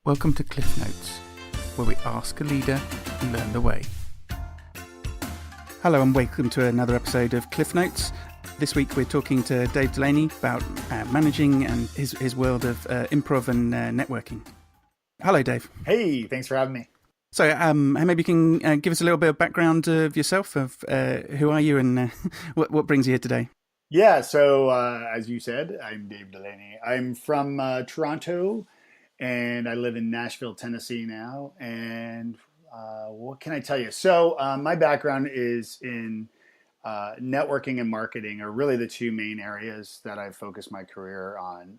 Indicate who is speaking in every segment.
Speaker 1: Welcome to Cliff Notes, where we ask a leader and learn the way. Hello and welcome to another episode of Cliff Notes. This week we're talking to Dave Delaney about managing and his world of improv and networking. Hello, Dave.
Speaker 2: Hey, thanks for having me.
Speaker 1: So maybe you can give us a little bit of background of yourself, of who are you and what brings you here today?
Speaker 2: Yeah, so as you said, I'm Dave Delaney. I'm from Toronto, and I live in Nashville, Tennessee now. And what can I tell you? So my background is in networking and marketing are really the two main areas that I've focused my career on,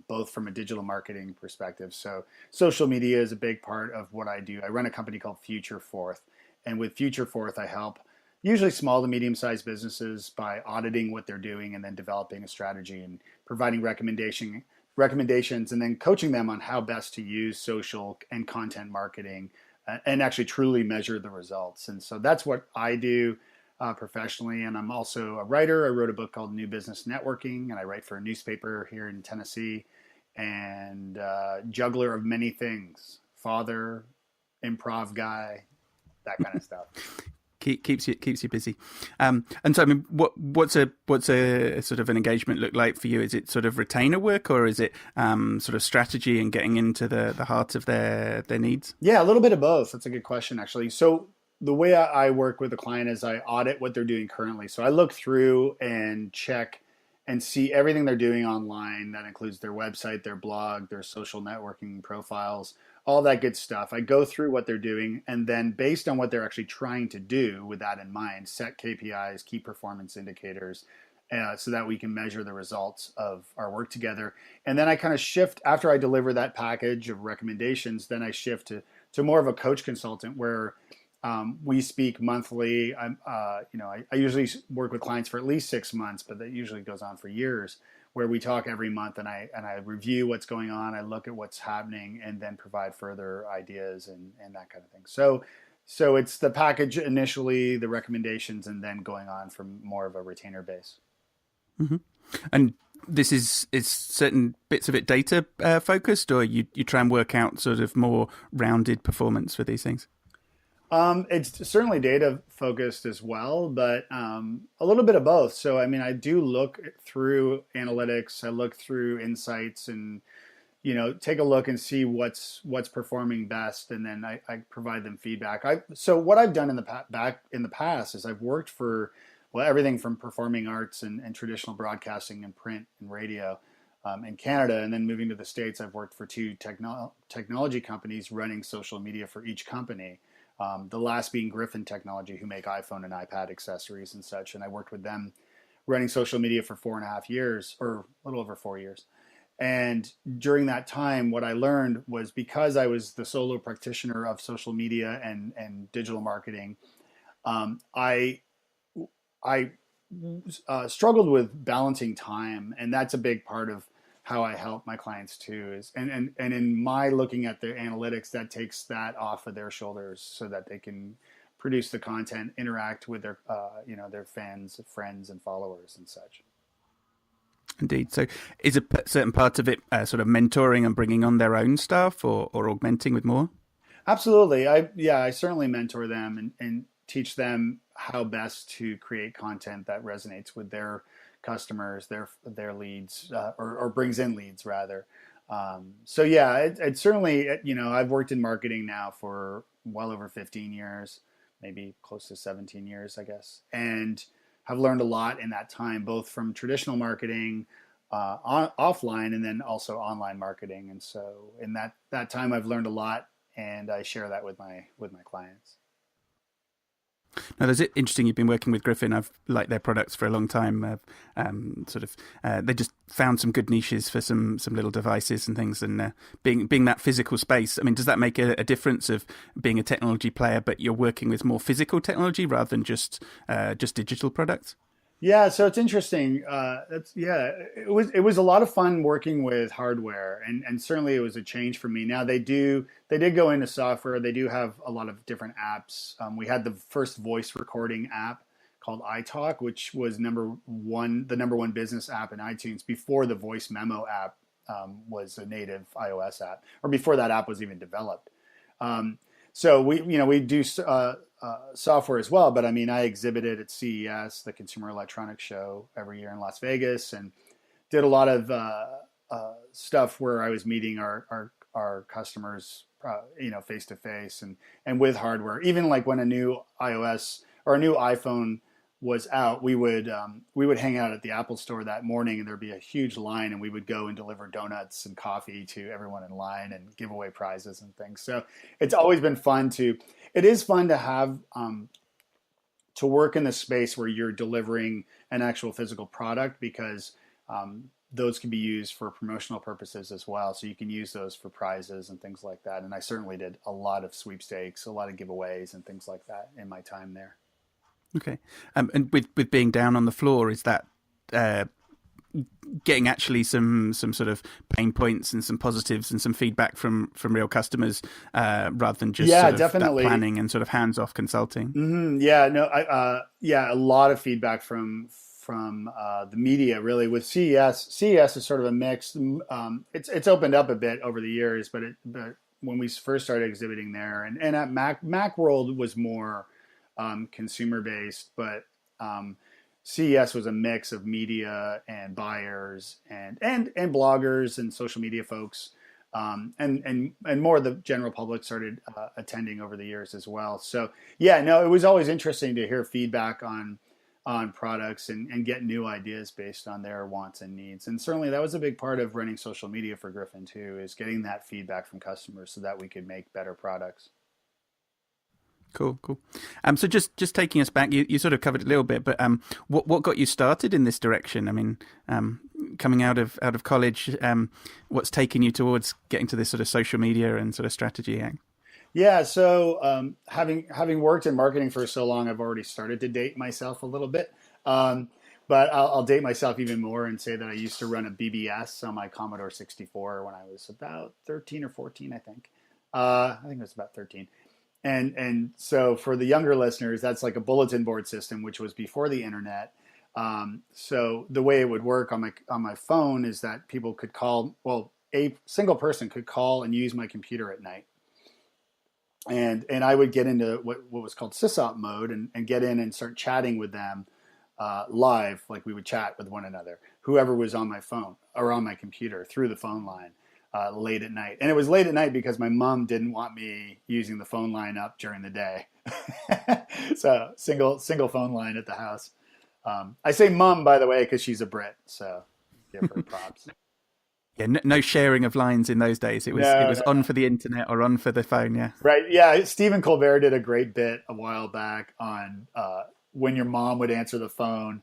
Speaker 2: both from a digital marketing perspective. So social media is a big part of what I do. I run a company called Future Forth, and with Future Forth, I help usually small to medium-sized businesses by auditing what they're doing and then developing a strategy and providing recommendations and then coaching them on how best to use social and content marketing and actually truly measure the results. And so that's what I do professionally. And I'm also a writer. I wrote a book called New Business Networking, and I write for a newspaper here in Tennessee, and juggler of many things, father, improv guy, that kind of stuff.
Speaker 1: Keeps you busy, and so I mean, what's a sort of an engagement look like for you? Is it sort of retainer work, or is it sort of strategy and getting into the heart of their needs?
Speaker 2: Yeah, a little bit of both. That's a good question, actually. So the way I work with a client is I audit what they're doing currently. So I look through and check and see everything they're doing online. That includes their website, their blog, their social networking profiles, all that good stuff. I go through what they're doing, and then based on what they're actually trying to do with that in mind, set KPIs, key performance indicators, so that we can measure the results of our work together. And then I kind of shift, after I deliver that package of recommendations, then I shift to more of a coach consultant where we speak monthly. I usually work with clients for at least 6 months, but that usually goes on for years, where we talk every month and I review what's going on. I look at what's happening and then provide further ideas and that kind of thing. So it's the package initially, the recommendations, and then going on from more of a retainer base.
Speaker 1: Mm-hmm. And this is certain bits of it data focused, or you try and work out sort of more rounded performance for these things?
Speaker 2: It's certainly data focused as well, but a little bit of both. So, I mean, I do look through analytics. I look through insights and, take a look and see what's performing best. And then I provide them feedback. So what I've done in the past is I've worked for, everything from performing arts and traditional broadcasting and print and radio in Canada. And then moving to the States, I've worked for two technology companies running social media for each company. The last being Griffin Technology, who make iPhone and iPad accessories and such. And I worked with them running social media for 4.5 years, or a little over 4 years. And during that time, what I learned was, because I was the solo practitioner of social media and digital marketing, I struggled with balancing time. And that's a big part of how I help my clients too, is and in my looking at the analytics, that takes that off of their shoulders so that they can produce the content, interact with their their fans, friends, and followers and such.
Speaker 1: Indeed. So is a certain part of it sort of mentoring and bringing on their own staff, or augmenting with more?
Speaker 2: Absolutely. I certainly mentor them and teach them how best to create content that resonates with their customers, their leads, or brings in leads rather. So yeah, it certainly, I've worked in marketing now for well over 15 years, maybe close to 17 years, I guess, and have learned a lot in that time, both from traditional marketing, offline, and then also online marketing. And so in that time, I've learned a lot, and I share that with my clients.
Speaker 1: Now, that's interesting. You've been working with Griffin. I've liked their products for a long time. They just found some good niches for some little devices and things. And being that physical space, I mean, does that make a difference of being a technology player, but you're working with more physical technology rather than just digital products?
Speaker 2: Yeah, so it's interesting. It was a lot of fun working with hardware, and certainly it was a change for me. Now they did go into software. They do have a lot of different apps. We had the first voice recording app called iTalk, which was the number one business app in iTunes before the voice memo app was a native iOS app, or before that app was even developed. So we do software as well, but I mean, I exhibited at CES, the Consumer Electronics Show, every year in Las Vegas, and did a lot of stuff where I was meeting our customers, face to face and with hardware. Even like when a new iOS or a new iPhone was out, we would hang out at the Apple Store that morning, and there'd be a huge line, and we would go and deliver donuts and coffee to everyone in line and give away prizes and things. So it's always been fun it is fun to have to work in the space where you're delivering an actual physical product, because those can be used for promotional purposes as well. So you can use those for prizes and things like that. And I certainly did a lot of sweepstakes, a lot of giveaways and things like that in my time there.
Speaker 1: Okay. And with being down on the floor, is that getting actually some sort of pain points and some positives and some feedback from real customers, rather than just sort of
Speaker 2: definitely
Speaker 1: that planning and sort of hands-off consulting?
Speaker 2: Mm-hmm. Yeah, no, a lot of feedback from the media, really. With CES is sort of a mix. It's opened up a bit over the years, but when we first started exhibiting there, and at Macworld was more consumer based, but CES was a mix of media and buyers and bloggers and social media folks, and more of the general public started attending over the years as well. So yeah, no, it was always interesting to hear feedback on products and get new ideas based on their wants and needs. And certainly that was a big part of running social media for Griffin too, is getting that feedback from customers so that we could make better products.
Speaker 1: Cool. So just taking us back, you sort of covered it a little bit, but what got you started in this direction? I mean, coming out of college, what's taken you towards getting to this sort of social media and sort of strategy?
Speaker 2: Yeah, so having worked in marketing for so long, I've already started to date myself a little bit. But I'll date myself even more and say that I used to run a BBS on my Commodore 64 when I was about 13 or 14, I think. I think it was about 13. And so for the younger listeners, that's like a bulletin board system, which was before the internet. So the way it would work on my phone is that people could call, well, a single person could call and use my computer at night. And I would get into what was called sysop mode and get in and start chatting with them live, like we would chat with one another, whoever was on my phone or on my computer through the phone line. Late at night. And it was late at night because my mom didn't want me using the phone line up during the day. So single phone line at the house. I say mom, by the way, because she's a Brit. So give her props.
Speaker 1: Yeah, no sharing of lines in those days. It was on for the internet or on for the phone. Yeah.
Speaker 2: Right. Yeah. Stephen Colbert did a great bit a while back on when your mom would answer the phone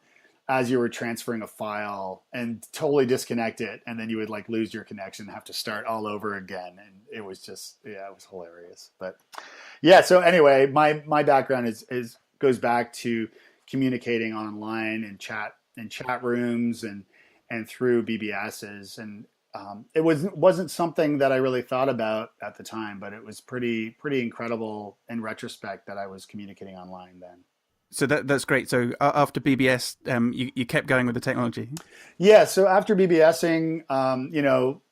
Speaker 2: as you were transferring a file and totally disconnect it. And then you would like lose your connection and have to start all over again. And it was just, it was hilarious. But yeah, so anyway, my background is goes back to communicating online and chat rooms and through BBSs. And it wasn't something that I really thought about at the time, but it was pretty incredible in retrospect that I was communicating online then.
Speaker 1: So that's great. So after BBS, you kept going with the technology?
Speaker 2: Yeah. So after BBSing,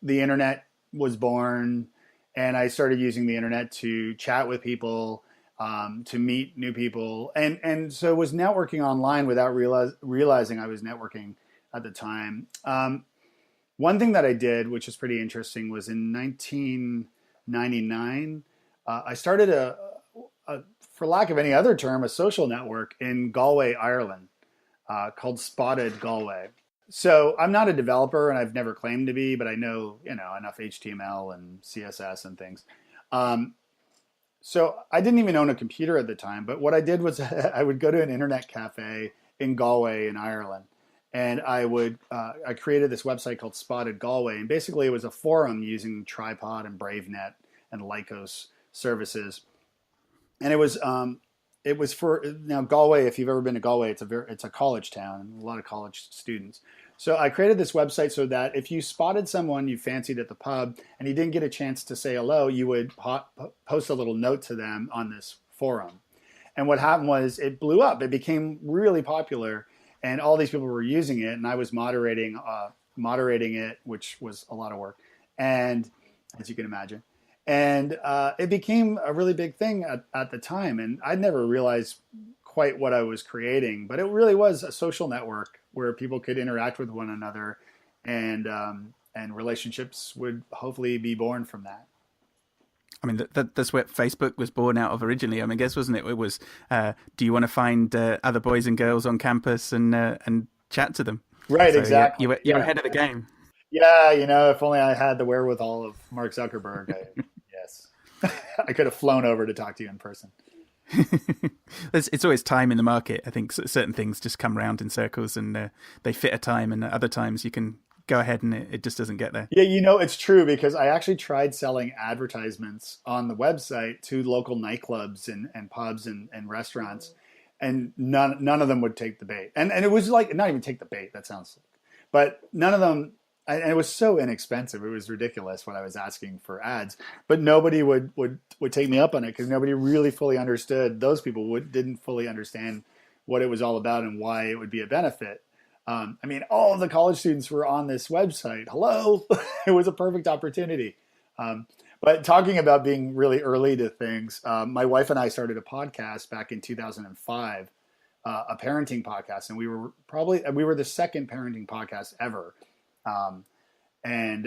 Speaker 2: the internet was born, and I started using the internet to chat with people, to meet new people, and so was networking online without realizing I was networking at the time. One thing that I did, which is pretty interesting, was in 1999, I started a for lack of any other term, a social network in Galway, Ireland, called Spotted Galway. So I'm not a developer, and I've never claimed to be, but I know enough HTML and CSS and things. So I didn't even own a computer at the time, but what I did was I would go to an internet cafe in Galway in Ireland, and I created this website called Spotted Galway, and basically it was a forum using Tripod and BraveNet and Lycos services. And it was for now Galway. If you've ever been to Galway, it's a college town, a lot of college students. So I created this website so that if you spotted someone you fancied at the pub and you didn't get a chance to say hello, you would post a little note to them on this forum. And what happened was it blew up. It became really popular, and all these people were using it. And I was moderating moderating it, which was a lot of work, and as you can imagine. And it became a really big thing at the time. And I'd never realized quite what I was creating, but it really was a social network where people could interact with one another, and relationships would hopefully be born from that.
Speaker 1: I mean, that's where Facebook was born out of originally. I mean, I guess, wasn't it? It was, do you want to find other boys and girls on campus and chat to them?
Speaker 2: Right,
Speaker 1: So
Speaker 2: exactly.
Speaker 1: you're ahead of the game.
Speaker 2: Yeah, if only I had the wherewithal of Mark Zuckerberg. Yes, I could have flown over to talk to you in person.
Speaker 1: It's always time in the market. I think certain things just come round in circles, and they fit a time, and other times you can go ahead and it just doesn't get there.
Speaker 2: Yeah, it's true because I actually tried selling advertisements on the website to local nightclubs and pubs and restaurants, and none of them would take the bait. And it was like, not even take the bait, that sounds, but none of them, and it was so inexpensive. It was ridiculous what I was asking for ads, but nobody would take me up on it because nobody really fully understood. Those people didn't fully understand what it was all about and why it would be a benefit. I mean, all of the college students were on this website. Hello, it was a perfect opportunity. But talking about being really early to things, my wife and I started a podcast back in 2005, a parenting podcast, and we were the second parenting podcast ever. And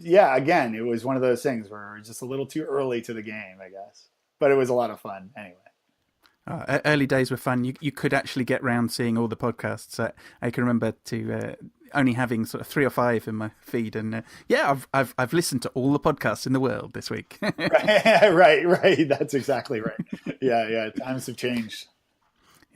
Speaker 2: yeah, again, it was one of those things where we were just a little too early to the game, I guess. But it was a lot of fun anyway.
Speaker 1: Early days were fun. You could actually get round seeing all the podcasts. I can remember only having sort of 3 or 5 in my feed, and I've listened to all the podcasts in the world this week.
Speaker 2: Right. That's exactly right. Yeah. Times have changed.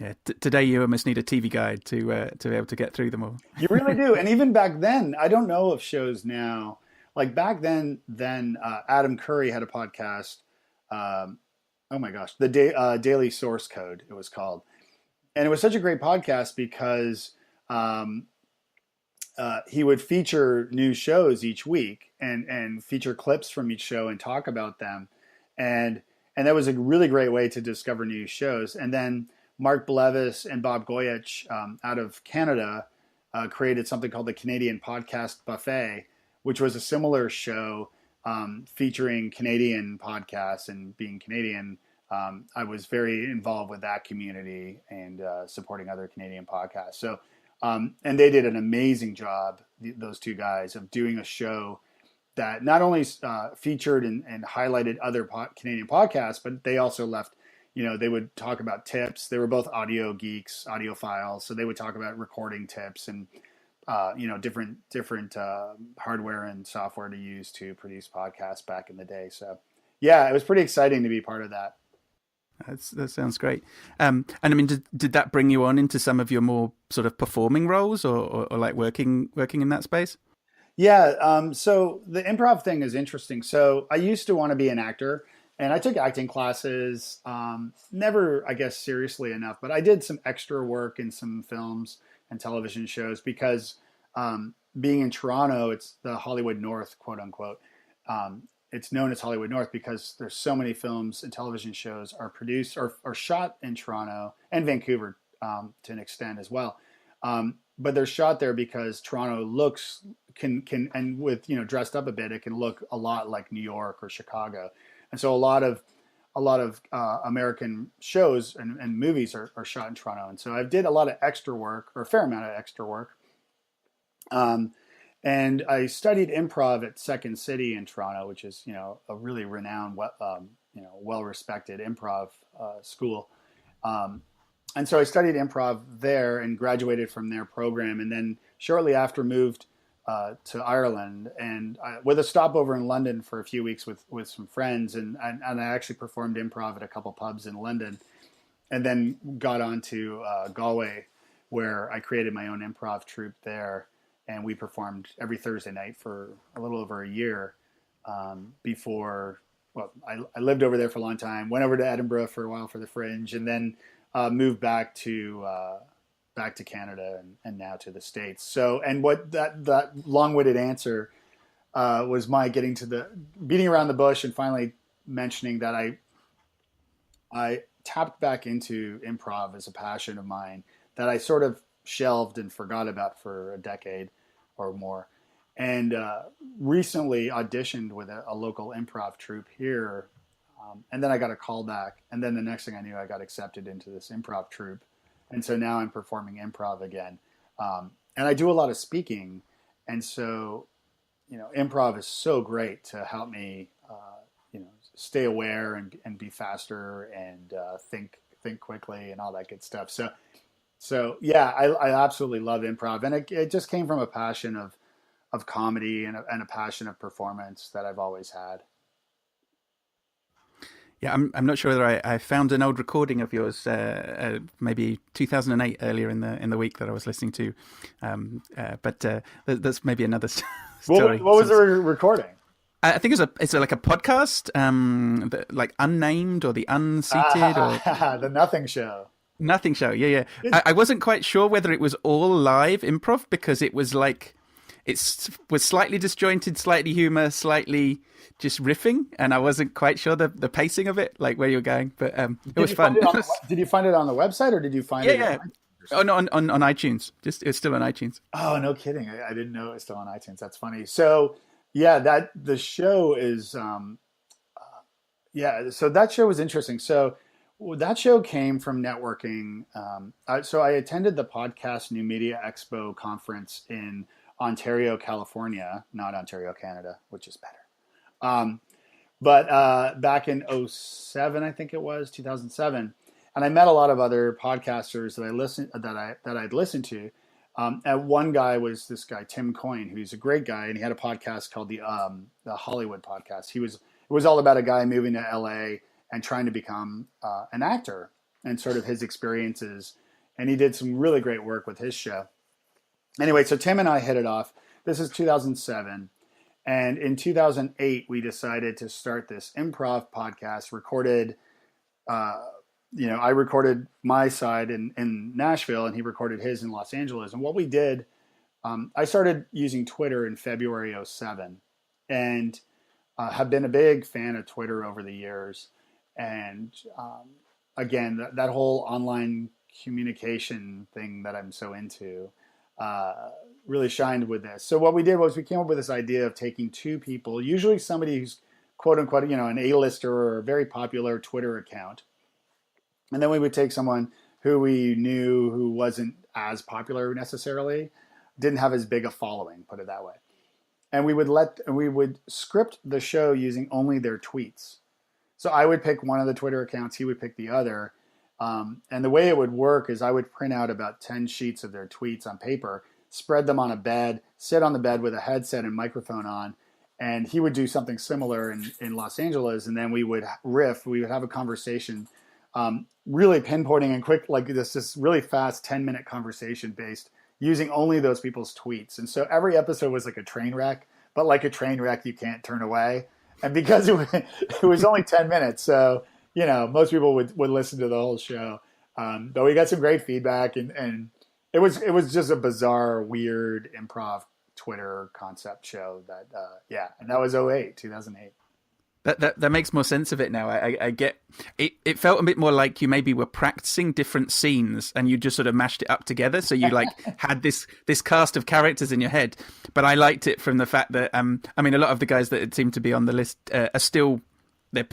Speaker 1: Yeah, today you almost need a TV guide to be able to get through them all.
Speaker 2: You really do. And even back then, I don't know of shows now. Like back then, Adam Curry had a podcast. Oh my gosh, the Daily Source Code, it was called. And it was such a great podcast because he would feature new shows each week and feature clips from each show and talk about them. And that was a really great way to discover new shows. And then Mark Blevis and Bob Goyich out of Canada created something called the Canadian Podcast Buffet, which was a similar show featuring Canadian podcasts. And being Canadian, I was very involved with that community and supporting other Canadian podcasts. So, and they did an amazing job, those two guys, of doing a show that not only featured and highlighted other Canadian podcasts, but they also left, they would talk about tips. They were both audio geeks, audiophiles. So they would talk about recording tips and different hardware and software to use to produce podcasts back in the day. So yeah, it was pretty exciting to be part of that.
Speaker 1: That sounds great. And I mean, did that bring you on into some of your more sort of performing roles or like working in that space?
Speaker 2: Yeah. So the improv thing is interesting. So I used to want to be an actor, and I took acting classes, never, I guess, seriously enough, but I did some extra work in some films and television shows because being in Toronto, it's the Hollywood North, quote unquote. It's known as Hollywood North because there's so many films and television shows are produced or shot in Toronto and Vancouver to an extent as well. But they're shot there because Toronto can and with dressed up a bit, it can look a lot like New York or Chicago, and so a lot of American shows and movies are shot in Toronto. And so I did a lot of extra work, or a fair amount of extra work. And I studied improv at Second City in Toronto, which is, a really renowned, well-respected improv school. And so I studied improv there and graduated from their program. And then shortly after moved to Ireland, and with a stopover in London for a few weeks with some friends. And I actually performed improv at a couple pubs in London, and then got on to Galway, where I created my own improv troupe there. And we performed every Thursday night for a little over a year before. Well, I lived over there for a long time. Went over to Edinburgh for a while for the Fringe, and then moved back to Canada and now to the States. So, and what that long-winded answer was my getting to the beating around the bush and finally mentioning that I tapped back into improv as a passion of mine that I sort of shelved and forgot about for a decade. or more. And recently auditioned with a local improv troupe here. And then I got a call back. And then the next thing I knew, I got accepted into this improv troupe. And so now I'm performing improv again. And I do a lot of speaking. And so, improv is so great to help me, stay aware and be faster and think quickly and all that good stuff. So yeah, I absolutely love improv. And it just came from a passion of comedy and a passion of performance that I've always had.
Speaker 1: Yeah, I'm not sure whether I found an old recording of yours, maybe 2008 earlier in the week that I was listening to, but that's maybe another story.
Speaker 2: What was the recording?
Speaker 1: I think it's like a podcast, like Unnamed or the Unseated or
Speaker 2: The Nothing Show.
Speaker 1: Nothing Show. Yeah, yeah. I wasn't quite sure whether it was all live improv because it was like was slightly disjointed, slightly humor, slightly just riffing, and I wasn't quite sure the pacing of it, like where you're going. But it was fun.
Speaker 2: Did you find it on the website, or did you find it?
Speaker 1: Yeah. Oh no, on iTunes. It's still on iTunes.
Speaker 2: Oh, no kidding! I didn't know it was still on iTunes. That's funny. So yeah, the show is So that show was interesting. So that show came from networking. So I attended the Podcast New Media Expo conference in Ontario, California, not Ontario, Canada, which is better. But back in 2007, I think it was 2007, and I met a lot of other podcasters that I'd listened to. And one guy was this guy Tim Coyne, who's a great guy, and he had a podcast called the Hollywood Podcast. It was all about a guy moving to LA and trying to become an actor and sort of his experiences. And he did some really great work with his show. Anyway, so Tim and I hit it off. This is 2007. And in 2008, we decided to start this improv podcast, I recorded my side in Nashville and he recorded his in Los Angeles. And what we did, I started using Twitter in February 2007 and have been a big fan of Twitter over the years. And again, that whole online communication thing that I'm so into really shined with this. So what we did was we came up with this idea of taking two people, usually somebody who's quote unquote, an A-lister or a very popular Twitter account. And then we would take someone who we knew who wasn't as popular necessarily, didn't have as big a following, put it that way. And we would script the show using only their tweets. So I would pick one of the Twitter accounts, he would pick the other. And the way it would work is I would print out about 10 sheets of their tweets on paper, spread them on a bed, sit on the bed with a headset and microphone on, and he would do something similar in Los Angeles, and then we would riff, we would have a conversation, really pinpointing and quick, like this really fast 10-minute conversation based using only those people's tweets. And so every episode was like a train wreck, but like a train wreck you can't turn away. And because it was only 10 minutes, so most people would listen to the whole show. But we got some great feedback, and it was just a bizarre, weird improv Twitter concept show that and that was 2008.
Speaker 1: That makes more sense of it now. I get it. It felt a bit more like you maybe were practicing different scenes and you just sort of mashed it up together. So you had this cast of characters in your head. But I liked it from the fact that a lot of the guys that seem to be on the list are still they're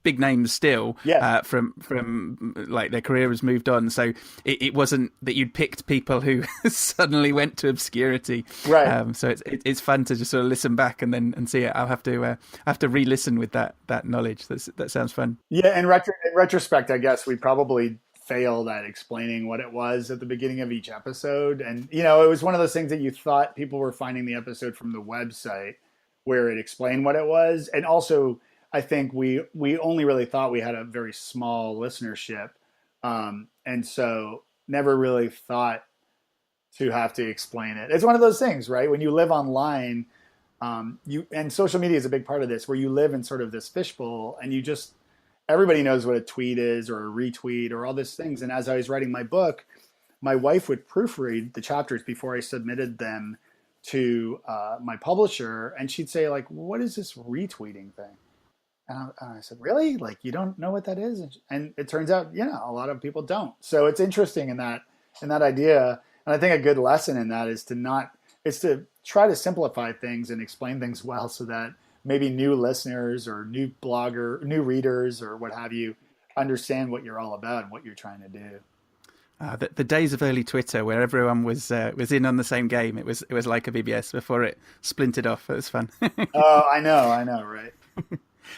Speaker 1: big names still. From like their career has moved on. So it wasn't that you'd picked people who suddenly went to obscurity.
Speaker 2: Right.
Speaker 1: So it's fun to just sort of listen back and see it. I'll have to re-listen with that knowledge. That sounds fun.
Speaker 2: Yeah. In retrospect, I guess we probably failed at explaining what it was at the beginning of each episode. And, it was one of those things that you thought people were finding the episode from the website where it explained what it was. And also, I think we only really thought we had a very small listenership, and so never really thought to have to explain it. It's one of those things, right? When you live online, and social media is a big part of this, where you live in sort of this fishbowl, and everybody knows what a tweet is or a retweet or all these things. And as I was writing my book, my wife would proofread the chapters before I submitted them to my publisher, and she'd say, like, "What is this retweeting thing?" And I said, really? Like, you don't know what that is? And it turns out, a lot of people don't. So it's interesting in that idea. And I think a good lesson in that is to try to simplify things and explain things well so that maybe new listeners or new readers or what have you understand what you're all about and what you're trying to do.
Speaker 1: The days of early Twitter where everyone was in on the same game. It was like a BBS before it splintered off. It was fun.
Speaker 2: Oh, I know, right?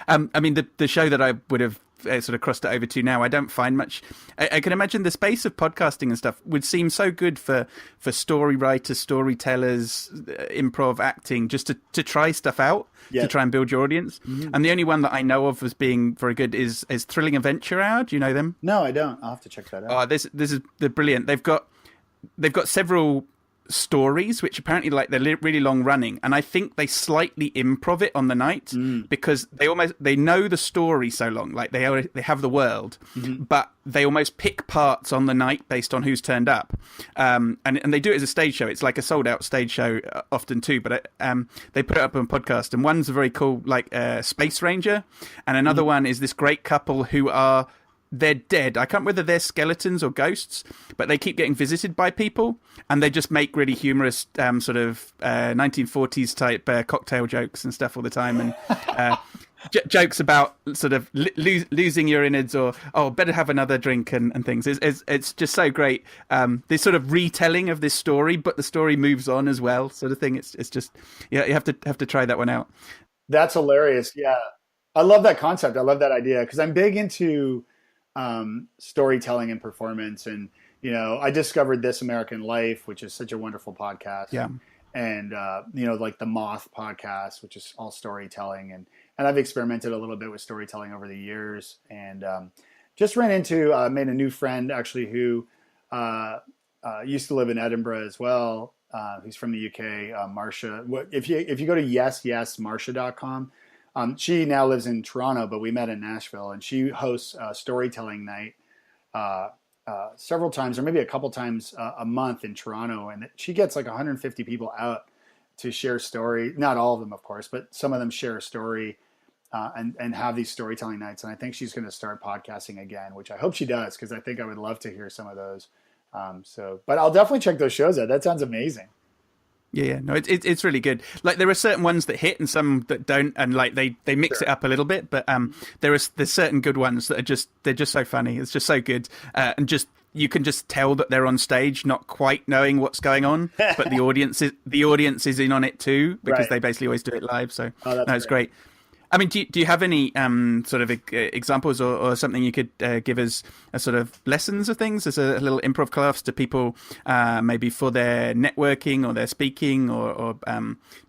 Speaker 1: I mean, the show that I would have sort of crossed it over to now, I don't find much. I can imagine the space of podcasting and stuff would seem so good for story writers, storytellers, improv, acting, just to try stuff out, to try and build your audience. Mm-hmm. And the only one that I know of as being very good is Thrilling Adventure Hour. Do you know them?
Speaker 2: No, I don't. I'll have to check that out.
Speaker 1: Oh, this is they're brilliant. They've got several stories which apparently they're really long running, and I think they slightly improv it on the night because they know the story so long, like they have the world, but they almost pick parts on the night based on who's turned up, and they do it as a stage show. It's like a sold out stage show often too, but they put it up on a podcast, and one's a very cool space ranger, and another one is this great couple who are they're dead. I can't remember whether they're skeletons or ghosts, but they keep getting visited by people, and they just make really humorous sort of 1940s type cocktail jokes and stuff all the time, and jokes about sort of losing your innards or better have another drink and things. It's just so great. This sort of retelling of this story, but the story moves on as well, sort of thing. It's just you have to try that one out.
Speaker 2: That's hilarious. Yeah, I love that concept. I love that idea because I'm big into storytelling and performance, and I discovered This American Life, which is such a wonderful podcast.
Speaker 1: Yeah,
Speaker 2: and like the Moth podcast, which is all storytelling, and I've experimented a little bit with storytelling over the years, and just ran into made a new friend actually who used to live in Edinburgh as well. He's from the UK, Marcia. If you go to yesmarsha.com. She now lives in Toronto, but we met in Nashville, and she hosts a storytelling night several times, or maybe a couple times a month in Toronto. And she gets like 150 people out to share story. Not all of them, of course, but some of them share a story and have these storytelling nights. And I think she's going to start podcasting again, which I hope she does, because I think I would love to hear some of those. But I'll definitely check those shows out. That sounds amazing.
Speaker 1: Yeah, no, it's really good. Like there are certain ones that hit and some that don't, and like they mix it up a little bit. But there's certain good ones that they're just so funny. It's just so good, and just you can just tell that they're on stage, not quite knowing what's going on, but the audience is in on it too, because they basically always do it live. So it's great. I mean, do you have any sort of examples or something you could give us as sort of lessons of things as a little improv class to people maybe for their networking or their speaking or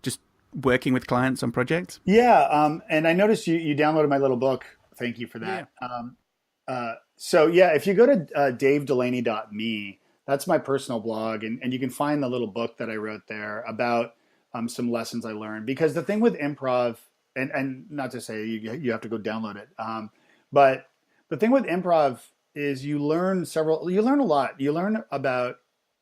Speaker 1: just working with clients on projects?
Speaker 2: Yeah, and I noticed you downloaded my little book. Thank you for that. Yeah. So if you go to davedelaney.me, that's my personal blog, and you can find the little book that I wrote there about some lessons I learned. Because the thing with improv, and not to say you have to go download it, but the thing with improv is you learn a lot. You learn about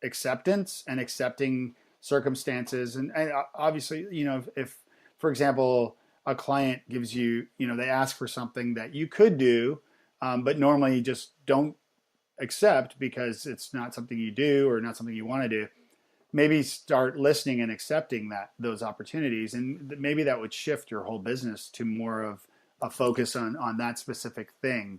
Speaker 2: acceptance and accepting circumstances, and obviously, if for example a client gives you, they ask for something that you could do, but normally you just don't accept because it's not something you do or not something you want to do. Maybe start listening and accepting those opportunities, and maybe that would shift your whole business to more of a focus on that specific thing.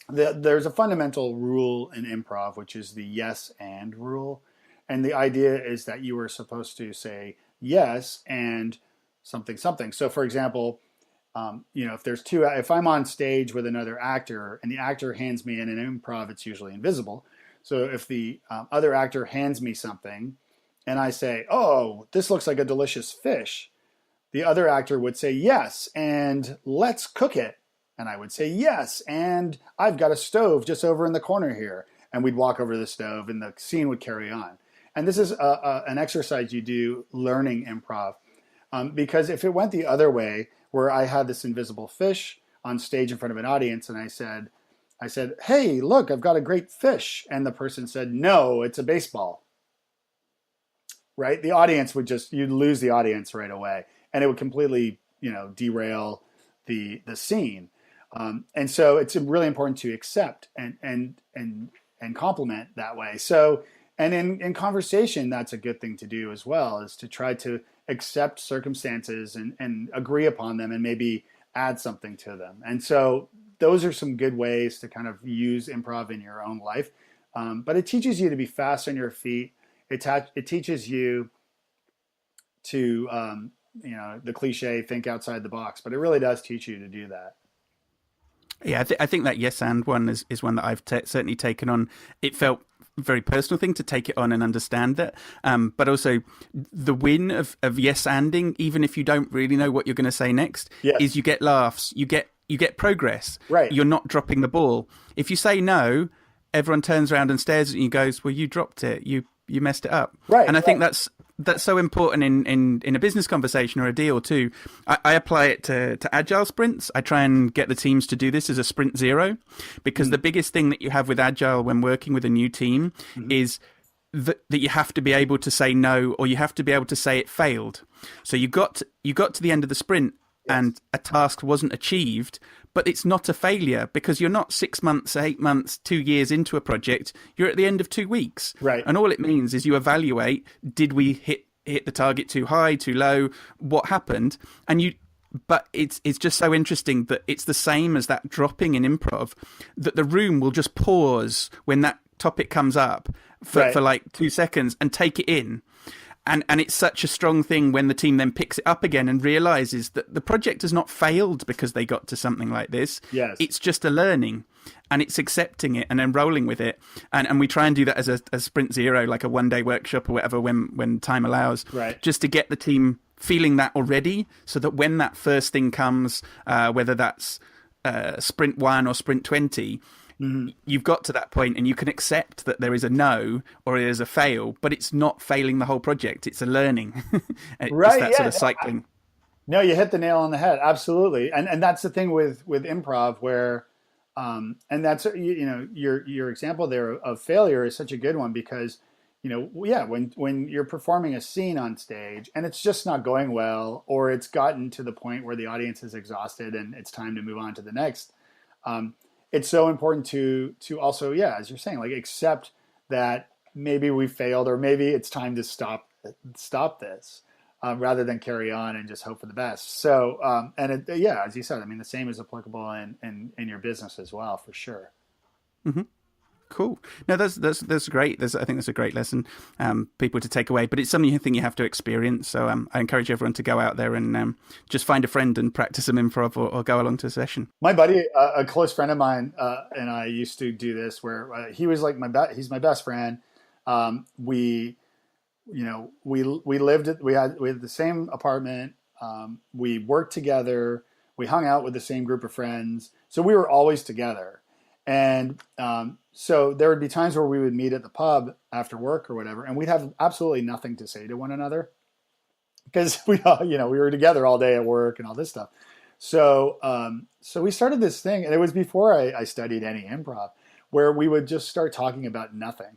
Speaker 2: There's a fundamental rule in improv, which is the yes and rule, and the idea is that you are supposed to say yes and something something. So, for example, if I'm on stage with another actor and the actor hands me in an improv, it's usually invisible. So if the other actor hands me something and I say, "Oh, this looks like a delicious fish," the other actor would say, "Yes, and let's cook it." And I would say, "Yes, and I've got a stove just over in the corner here." And we'd walk over to the stove and the scene would carry on. And this is an exercise you do learning improv. Because if it went the other way, where I had this invisible fish on stage in front of an audience and I said, "Hey, look, I've got a great fish." And the person said, "No, it's a baseball." Right? The audience you'd lose the audience right away. And it would completely, derail the scene. And so it's really important to accept and compliment that way. So And in conversation, that's a good thing to do as well, is to try to accept circumstances and agree upon them and maybe add something to them. And so those are some good ways to kind of use improv in your own life. But it teaches you to be fast on your feet. It teaches you to, the cliche, think outside the box, but it really does teach you to do that.
Speaker 1: Yeah, I think that yes and one is one that I've certainly taken on. It felt a very personal thing to take it on and understand that. But also the win of yes anding, even if you don't really know what you're going to say next, is you get laughs, you get progress.
Speaker 2: Right.
Speaker 1: You're not dropping the ball. If you say no, everyone turns around and stares at you and goes, well, you dropped it. You messed it up.
Speaker 2: Right.
Speaker 1: And I think that's so important in a business conversation or a deal too. I apply it to agile sprints. I try and get the teams to do this as a sprint zero, because the biggest thing that you have with agile when working with a new team is that you have to be able to say no, or you have to be able to say it failed. So you got to the end of the sprint and a task wasn't achieved, but it's not a failure, because you're not 6 months, 8 months, 2 years into a project. You're at the end of 2 weeks.
Speaker 2: Right.
Speaker 1: And all it means is you evaluate, did we hit the target too high, too low? What happened? But it's just so interesting that it's the same as that dropping in improv, that the room will just pause when that topic comes up for like 2 seconds and take it in. And it's such a strong thing when the team then picks it up again and realizes that the project has not failed because they got to something like this.
Speaker 2: Yes.
Speaker 1: It's just a learning, and it's accepting it and then rolling with it. And we try and do that as a sprint zero, like a 1-day workshop or whatever, when time allows, just to get the team feeling that already, so that when that first thing comes, whether that's sprint 1 or sprint 20, you've got to that point and you can accept that there is a no or there is a fail, but it's not failing the whole project. It's a learning. Just that sort of cycling.
Speaker 2: No, you hit the nail on the head. Absolutely. And that's the thing with improv where, and that's, your example there of failure is such a good one, because, when you're performing a scene on stage and it's just not going well, or it's gotten to the point where the audience is exhausted and it's time to move on to the next, it's so important to also, as you're saying, like, accept that maybe we failed, or maybe it's time to stop this, rather than carry on and just hope for the best. So, as you said, I mean, the same is applicable in your business as well, for sure.
Speaker 1: Mm-hmm. Cool. No, that's great. I think that's a great lesson, people to take away. But it's something you have to experience. So I encourage everyone to go out there and just find a friend and practice some improv, or go along to a session.
Speaker 2: My buddy, a close friend of mine, and I used to do this, where he was like he's my best friend. We lived we had the same apartment. We worked together. We hung out with the same group of friends. So we were always together. And so there would be times where we would meet at the pub after work or whatever, and we'd have absolutely nothing to say to one another, because we were together all day at work and all this stuff. So we started this thing, and it was before I studied any improv, where we would just start talking about nothing.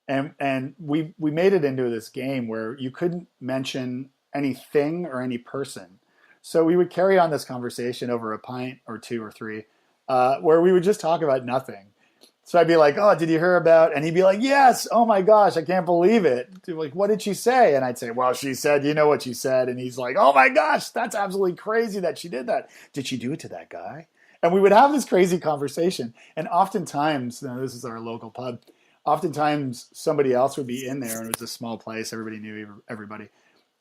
Speaker 2: And we made it into this game where you couldn't mention anything or any person. So we would carry on this conversation over a pint or 2 or 3, where we would just talk about nothing. So I'd be like, oh, did you hear about? And he'd be like, yes. Oh my gosh, I can't believe it. Like, what did she say? And I'd say, well, she said, you know what she said. And he's like, oh my gosh, that's absolutely crazy that she did that. Did she do it to that guy? And we would have this crazy conversation. And oftentimes, this is our local pub, oftentimes somebody else would be in there, and it was a small place. Everybody knew everybody.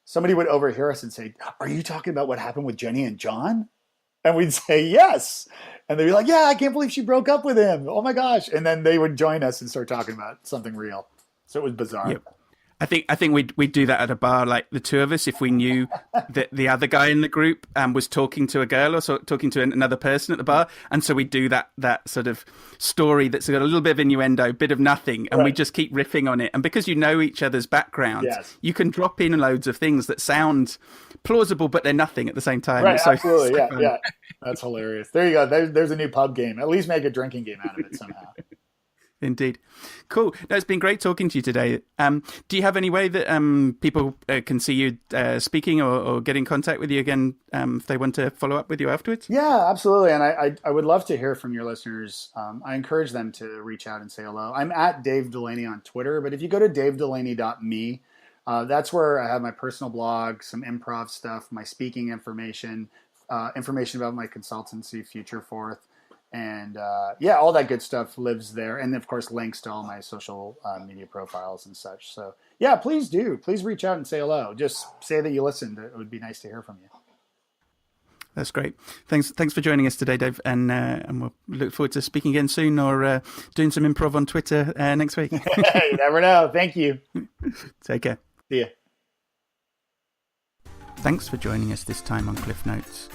Speaker 2: Somebody would overhear us and say, are you talking about what happened with Jenny and John? And we'd say, yes. And they'd be like, yeah, I can't believe she broke up with him. Oh my gosh. And then they would join us and start talking about something real. So it was bizarre.
Speaker 1: Yep. I think we'd do that at a bar, like the two of us, if we knew that the other guy in the group was talking to a girl or talking to another person at the bar, and so we'd do that sort of story that's got a little bit of innuendo, bit of nothing, and we just keep riffing on it. And because you know each other's backgrounds, you can drop in loads of things that sound plausible, but they're nothing at the same time.
Speaker 2: Right, absolutely, yeah. That's hilarious. There you go. There's a new pub game. At least make a drinking game out of it somehow.
Speaker 1: Indeed. Cool. No, it's been great talking to you today. Do you have any way that people can see you speaking or get in contact with you again if they want to follow up with you afterwards?
Speaker 2: Yeah, absolutely. And I would love to hear from your listeners. I encourage them to reach out and say hello. I'm at Dave Delaney on Twitter, but if you go to davedelaney.me, that's where I have my personal blog, some improv stuff, my speaking information, information about my consultancy, Future Forth. And all that good stuff lives there. And of course, links to all my social media profiles and such. So yeah, please do. Please reach out and say hello. Just say that you listened. It would be nice to hear from you.
Speaker 1: That's great. Thanks for joining us today, Dave. And we'll look forward to speaking again soon or doing some improv on Twitter next week.
Speaker 2: You never know. Thank you.
Speaker 1: Take care.
Speaker 2: See ya.
Speaker 1: Thanks for joining us this time on Cliff Notes.